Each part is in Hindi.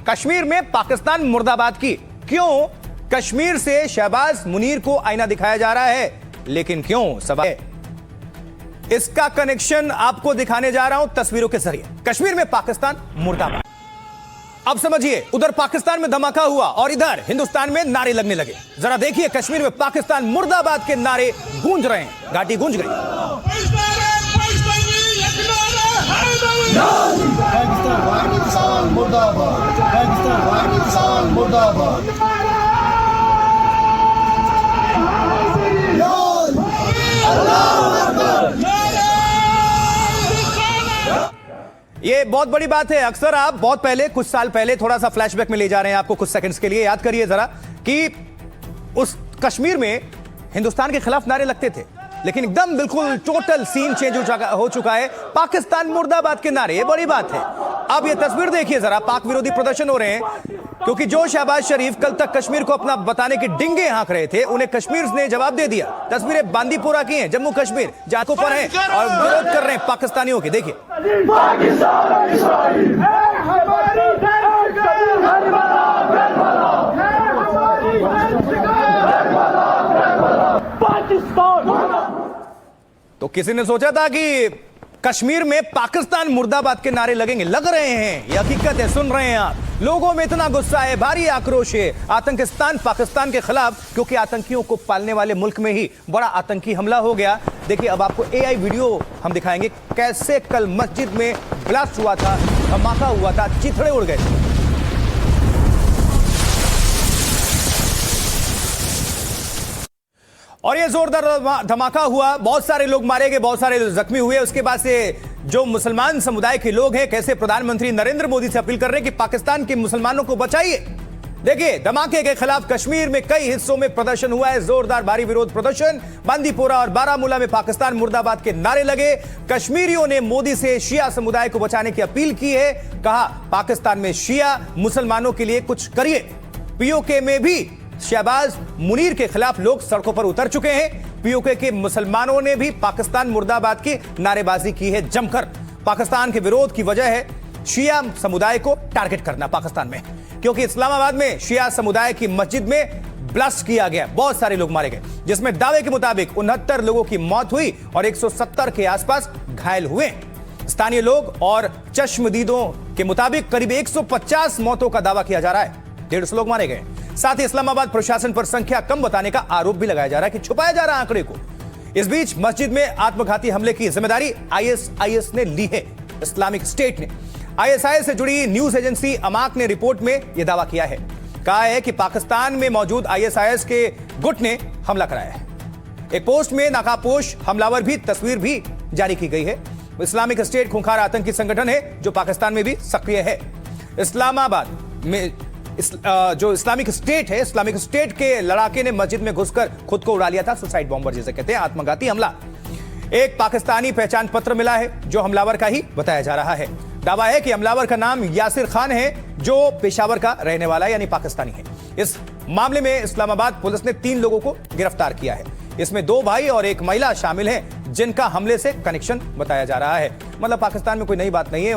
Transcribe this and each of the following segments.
कश्मीर में पाकिस्तान मुर्दाबाद की। क्यों कश्मीर से शहबाज मुनीर को आईना दिखाया जा रहा है, लेकिन क्यों सवाल है। इसका कनेक्शन आपको दिखाने जा रहा हूं तस्वीरों के जरिए। कश्मीर में पाकिस्तान मुर्दाबाद। अब समझिए, उधर पाकिस्तान में धमाका हुआ और इधर हिंदुस्तान में नारे लगने लगे। जरा देखिए, कश्मीर में पाकिस्तान मुर्दाबाद के नारे गूंज रहे हैं, घाटी गूंज गई। पाकिस्तान मुर्दाबाद, पाकिस्तान मुर्दाबाद। ये बहुत बड़ी बात है। अक्सर आप बहुत पहले, कुछ साल पहले, थोड़ा सा फ्लैशबैक में ले जा रहे हैं आपको कुछ सेकंड्स के लिए। याद करिए जरा कि उस कश्मीर में हिंदुस्तान के खिलाफ नारे लगते थे, लेकिन एकदम बिल्कुल टोटल सीन चेंज हो चुका है। पाकिस्तान मुर्दाबाद के नारे, ये बड़ी बात है। अब ये तस्वीर देखिए जरा, पाक विरोधी प्रदर्शन हो रहे हैं, क्योंकि जो शहबाज शरीफ कल तक कश्मीर को अपना बताने के डिंगे हाँक रहे थे, उन्हें कश्मीर ने जवाब दे दिया। तस्वीरें बांदीपुरा की हैं, जम्मू कश्मीर जाको पर हैं और विरोध कर रहे हैं पाकिस्तानियों के। देखिए, तो किसी ने सोचा था कि कश्मीर में पाकिस्तान मुर्दाबाद के नारे लगेंगे? लग रहे हैं, ये हकीकत है। सुन रहे हैं आप, लोगों में इतना गुस्सा है, भारी आक्रोश है आतंकिस्तान पाकिस्तान के खिलाफ, क्योंकि आतंकियों को पालने वाले मुल्क में ही बड़ा आतंकी हमला हो गया। देखिए, अब आपको एआई वीडियो हम दिखाएंगे, कैसे कल मस्जिद में ब्लास्ट हुआ था, धमाका हुआ था, चिथड़े उड़ गए थे। और ये जोरदार धमाका हुआ, बहुत सारे लोग मारे गए, बहुत सारे जख्मी हुए। उसके बाद से जो मुसलमान समुदाय के लोग हैं, कैसे प्रधानमंत्री नरेंद्र मोदी से अपील कर रहे हैं कि पाकिस्तान के मुसलमानों को बचाइए। देखिए, धमाके के खिलाफ कश्मीर में कई हिस्सों में प्रदर्शन हुआ है, जोरदार भारी विरोध प्रदर्शन। बांदीपोरा और बारामूला में पाकिस्तान मुर्दाबाद के नारे लगे। कश्मीरियों ने मोदी से शिया समुदाय को बचाने की अपील की है। कहा, पाकिस्तान में शिया मुसलमानों के लिए कुछ करिए। पीओके में भी शहबाज मुनीर के खिलाफ लोग सड़कों पर उतर चुके हैं। पीओके के मुसलमानों ने भी पाकिस्तान मुर्दाबाद की नारेबाजी की है जमकर। पाकिस्तान के विरोध की वजह है शिया समुदाय को टारगेट करना पाकिस्तान में, क्योंकि इस्लामाबाद में शिया समुदाय की मस्जिद में ब्लास्ट किया गया, बहुत सारे लोग मारे गए, जिसमें दावे के मुताबिक 69 लोगों की मौत हुई और 170 के आसपास घायल हुए। स्थानीय लोग और चश्मदीदों के मुताबिक करीब 150 मौतों का दावा किया जा रहा है, 150 लोग मारे गए। साथ ही इस्लामाबाद प्रशासन पर संख्या कम बताने का आरोप भी लगाया जा रहा है कि छुपाया जा रहा है आंकड़े को। इस बीच मस्जिद में आत्मघाती हमले की जिम्मेदारी आईएसआईएस ने ली है, इस्लामिक स्टेट ने। आईएसआईएस से जुड़ी न्यूज एजेंसी अमाक ने रिपोर्ट में यह दावा किया है। कहा है कि पाकिस्तान में मौजूद आईएसआईएस के गुट ने हमला कराया है। एक पोस्ट में नकाबपोश हमलावर भी तस्वीर भी जारी की गई है। इस्लामिक स्टेट खूंखार आतंकी संगठन है जो पाकिस्तान में भी सक्रिय है। इस्लामाबाद में जो इस्लामिक स्टेट है, इस्लामिक स्टेट के लड़ाके ने मस्जिद में घुसकर खुद को उड़ा लिया था, सुसाइड बॉम्बर जिसे कहते हैं, आत्मघाती हमला। एक पाकिस्तानी पहचान पत्र मिला है जो हमलावर का ही बताया जा रहा है। दावा है कि हमलावर का नाम यासिर खान है, जो पेशावर का रहने वाला है, यानी पाकिस्तानी है। इस मामले में इस्लामाबाद पुलिस ने 3 लोगों को गिरफ्तार किया है। इसमें 2 भाई और 1 महिला शामिल हैं, जिनका हमले से कनेक्शन बताया जा रहा है। मतलब पाकिस्तान में कोई नई बात नहीं है,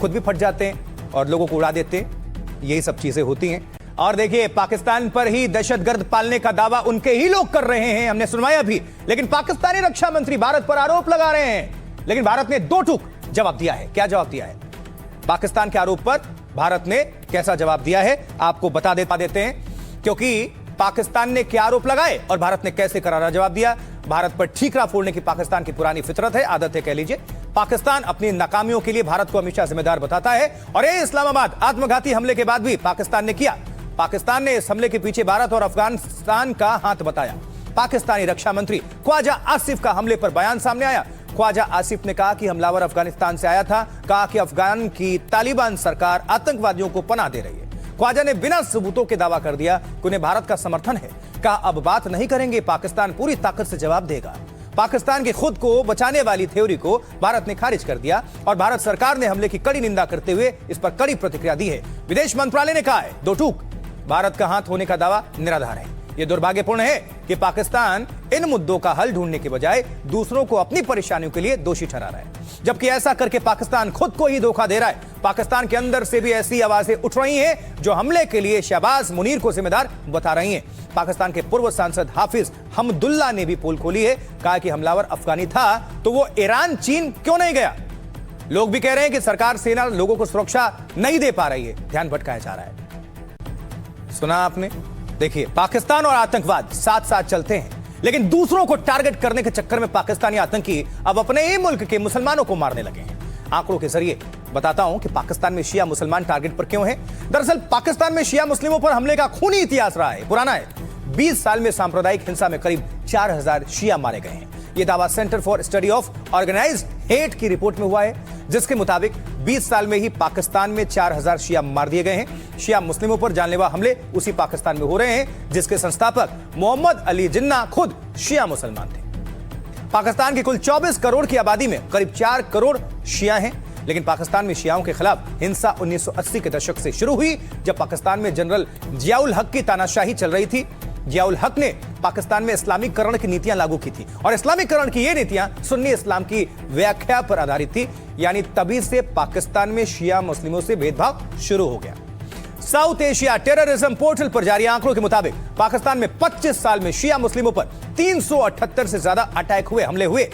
खुद भी फट जाते हैं और लोगों को उड़ा देते हैं, यही सब चीजें होती हैं। और देखिए, पाकिस्तान पर ही दहशतगर्द पालने का दावा उनके ही लोग कर रहे हैं, हमने सुनवाया भी। लेकिन पाकिस्तानी रक्षा मंत्री भारत पर आरोप लगा रहे हैं, लेकिन भारत ने 2 टूक जवाब दिया है। क्या जवाब दिया है? पाकिस्तान के आरोप पर भारत ने कैसा जवाब दिया है आपको बता देते हैं, क्योंकि पाकिस्तान ने क्या आरोप लगाए और भारत ने कैसे करारा जवाब दिया। भारत पर ठीकरा फोड़ने की पाकिस्तान की पुरानी फितरत है, आदत है कह लीजिए। पाकिस्तान अपनी नाकामियों के लिए भारत को हमेशा जिम्मेदार बताता है, और ये इस्लामाबाद आत्मघाती हमले के बाद भी पाकिस्तान ने किया। पाकिस्तान ने इस हमले के पीछे भारत और अफगानिस्तान का हाथ बताया। पाकिस्तानी रक्षा मंत्री ख्वाजा आसिफ का हमले पर बयान सामने आया। ख्वाजा आसिफ ने कहा कि हमलावर अफगानिस्तान से आया था। कहा कि अफगान की तालिबान सरकार आतंकवादियों को पनाह दे रही है। ख्वाजा ने बिना सबूतों के दावा कर दिया कि उन्हें भारत का समर्थन है। कहा, अब बात नहीं करेंगे, पाकिस्तान पूरी ताकत से जवाब देगा। पाकिस्तान की खुद को बचाने वाली थ्योरी को भारत ने खारिज कर दिया और भारत सरकार ने हमले की कड़ी निंदा करते हुए इस पर कड़ी प्रतिक्रिया दी है। विदेश मंत्रालय ने कहा है, 2 टूक, भारत का हाथ होने का दावा निराधार है। यह दुर्भाग्यपूर्ण है कि पाकिस्तान इन मुद्दों का हल ढूंढने के बजाय दूसरों को अपनी परेशानियों के लिए दोषी ठहरा रहा है, जबकि ऐसा करके पाकिस्तान खुद को ही धोखा दे रहा है। पाकिस्तान के अंदर से भी ऐसी आवाजें उठ रही हैं जो हमले के लिए शहबाज मुनीर को जिम्मेदार बता रही हैं। पाकिस्तान के पूर्व सांसद हाफिज हमदुल्ला ने भी पोल खोली है, कहा कि हमलावर अफगानी था तो वो ईरान चीन क्यों नहीं गया। लोग भी कह रहे हैं कि सरकार सेना लोगों को सुरक्षा नहीं दे पा रही है, ध्यान भटकाया जा रहा है। सुना आपने? देखिए, पाकिस्तान और आतंकवाद साथ साथ चलते हैं, लेकिन दूसरों को टारगेट करने के चक्कर में पाकिस्तानी आतंकी अब अपने ही मुल्क के मुसलमानों को मारने लगे हैं। आंकड़ों के जरिए बताता हूं कि पाकिस्तान में शिया मुसलमान टारगेट पर क्यों हैं। दरअसल पाकिस्तान में शिया मुस्लिमों पर हमले का खूनी इतिहास रहा है, पुराना है। 20 साल में सांप्रदायिक हिंसा में करीब 4000 शिया मारे गए हैं। यह दावा Center for Study of Organized Hate की रिपोर्ट में हुआ है, जिसके मुताबिक 20 साल में ही पाकिस्तान में 4000 शिया मार दिए गए हैं। शिया मुस्लिमों पर जानलेवा हमले उसी पाकिस्तान में हो रहे हैं, जिसके संस्थापक मोहम्मद अली जिन्ना खुद शिया मुसलमान थे। पाकिस्तान की कुल 24 करोड़ की आबादी में करीब 4 करोड़ शिया हैं, लेकिन पाकिस्तान में शियाओं के खिलाफ हिंसा 1980 के दशक से शुरू हुई, जब पाकिस्तान में जनरल जियाउल हक की तानाशाही चल रही थी। जियाउल हक ने पाकिस्तान में इस्लामीकरण की नीतियां लागू की थी, और इस्लामीकरण की ये नीतियां सुन्नी इस्लाम की व्याख्या पर आधारित थी। यानी तभी से पाकिस्तान में शिया मुस्लिमों से भेदभाव शुरू हो गया। साउथ एशिया टेररिज्म पोर्टल पर जारी आंकड़ों के मुताबिक पाकिस्तान में 25 साल में शिया मुस्लिमों पर 378 से ज्यादा अटैक हुए, हमले हुए।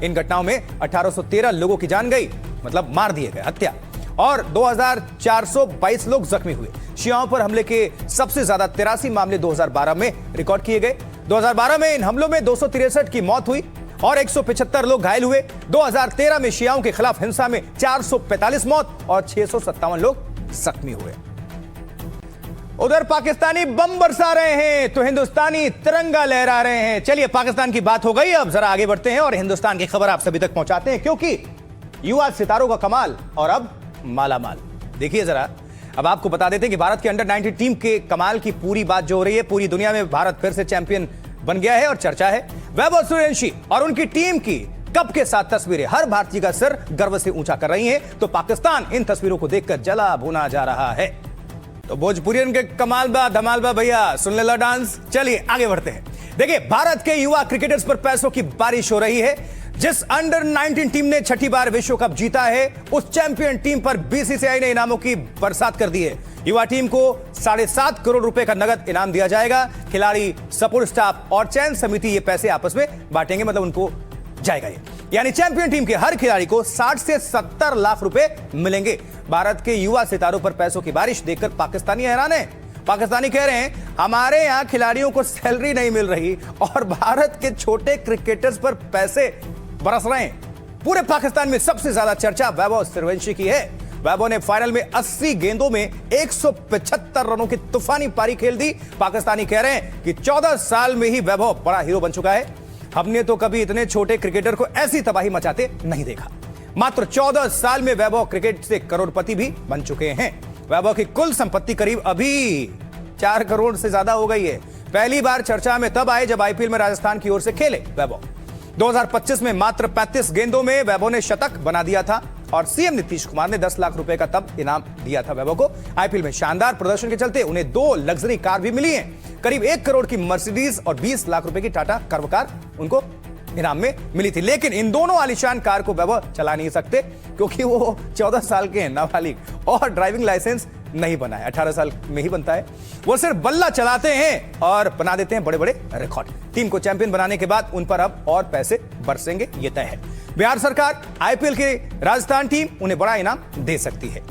इन घटनाओं में 1813 लोगों की जान गई, मतलब मार दिए गए, हत्या, और 2422 लोग जख्मी हुए। शियाओं पर हमले के सबसे ज्यादा 83 मामले 2012 में रिकॉर्ड किए गए। 2012 में इन हमलों में 263 की मौत हुई और 175 लोग घायल हुए। 2013 में शियाओं के खिलाफ हिंसा में 445 मौत और 657 लोग जख्मी हुए। उधर पाकिस्तानी बम बरसा रहे हैं तो हिंदुस्तानी तिरंगा लहरा रहे हैं। चलिए, पाकिस्तान की बात हो गई, अब जरा आगे बढ़ते हैं और हिंदुस्तान की खबर आप सभी तक पहुंचाते हैं, क्योंकि युवा सितारों का कमाल और अब मालामाल। देखिए जरा, अब आपको बता देते हैं कि भारत के अंडर 19 टीम के कमाल की पूरी बात जो हो रही है, पूरी दुनिया में भारत फिर से चैंपियन बन गया है और चर्चा है। वैभव सूर्यवंशी और उनकी टीम की कप के साथ तस्वीरें हर भारतीय का सिर गर्व से ऊंचा कर रही हैं, तो पाकिस्तान इन तस्वीरों को देखकर जला भुना जा रहा है। तो भोजपुरियन के कमाल बा धमाल बा भैया, सुन ले लो डांस। चलिए आगे बढ़ते हैं। देखिए, भारत के युवा क्रिकेटर्स पर पैसों की बारिश हो रही है। जिस अंडर 19 टीम ने 6ठी बार विश्व कप जीता है, उस चैंपियन टीम पर बीसीसीआई ने इनामों की बरसात कर दी है। युवा टीम को 7.5 करोड़ रुपए का नगद इनाम दिया जाएगा। खिलाड़ी, सपोर्ट स्टाफ और चयन समिति ये पैसे आपस में बांटेंगे, मतलब उनको जाएगा ये। यानी चैंपियन टीम के हर खिलाड़ी को 60 से 70 लाख रुपए मिलेंगे। भारत के युवा सितारों पर पैसों की बारिश देखकर पाकिस्तानी हैरान है। पाकिस्तानी कह रहे हैं, हमारे यहां खिलाड़ियों को सैलरी नहीं मिल रही और भारत के छोटे क्रिकेटर्स पर पैसे बरस रहे हैं। पूरे पाकिस्तान में सबसे ज्यादा चर्चा वैभव सूर्यवंशी की है। वैभव ने फाइनल में 80 गेंदों में 175 रनों की तूफानी पारी खेल दी। पाकिस्तानी कह रहे हैं कि 14 साल में ही वैभव बड़ा हीरो बन चुका है। हमने तो कभी इतने छोटे क्रिकेटर को ऐसी तबाही मचाते नहीं देखा। मात्र 14 साल में वैभव क्रिकेट से करोड़पति भी बन चुके हैं। वैभव की कुल संपत्ति करीब अभी 4 करोड़ से ज्यादा हो गई है। पहली बार चर्चा में तब आए जब आईपीएल में राजस्थान की ओर से खेले वैभव। 2025 में मात्र 35 गेंदों में वैभव ने शतक बना दिया था और सीएम नीतीश कुमार ने 10 लाख रुपए का तब इनाम दिया था वैभव को। आईपीएल में शानदार प्रदर्शन के चलते उन्हें 2 लग्जरी कार भी मिली हैं। करीब 1 करोड़ की मर्सिडीज और 20 लाख रुपए की टाटा कर्व कार उनको इनाम में मिली थी। लेकिन इन दोनों आलीशान कार को वैभव चला नहीं सकते, क्योंकि वो 14 साल के हैं, नाबालिग, और ड्राइविंग लाइसेंस नहीं बना है। 18 साल में ही बनता है। वो सिर्फ बल्ला चलाते हैं और बना देते हैं बड़े बड़े रिकॉर्ड। टीम को चैंपियन बनाने के बाद उन पर अब और पैसे बरसेंगे, ये तय है। बिहार सरकार, आईपीएल की राजस्थान टीम उन्हें बड़ा इनाम दे सकती है।